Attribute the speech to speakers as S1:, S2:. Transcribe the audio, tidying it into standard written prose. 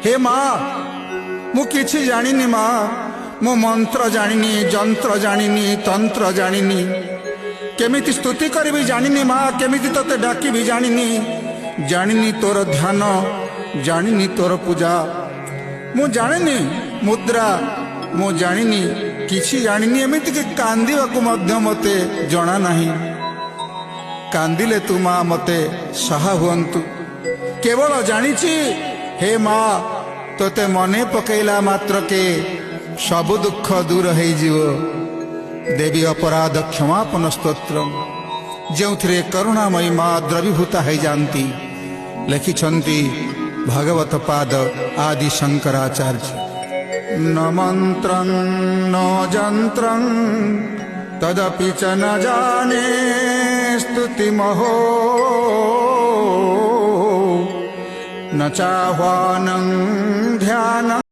S1: हे माँ मु किछि जानिनी माँ मु मंत्र जानिनी जंत्र जानिनी तंत्र जानिनी केमिति स्तुति करी जानिनी माँ केमिति तोते डाकी भी जानिनी जानिनी तोर ध्यान जानिनी तोर पूजा मु जानिनी मुद्रा मु जानिनी किछि जानिनी एमिति कि कांदिबाकु मध्य मते जणा नाही कांदिले तू माँ मते सहा हुअन्तु केवल जानिछि हे माँ तोते मने पकेला मात्र के सब दुख दूर हो जीव देवी अपराध क्षमापन स्तोत्र जो करुणामयी माँ द्रवीभूता हो जाती लिखिछन्ति भगवत पाद आदि शंकराचार्य न मंत्रं न जंत्रं तदपि च न जाने स्तुतिमहो न चाह्वानं ध्यानं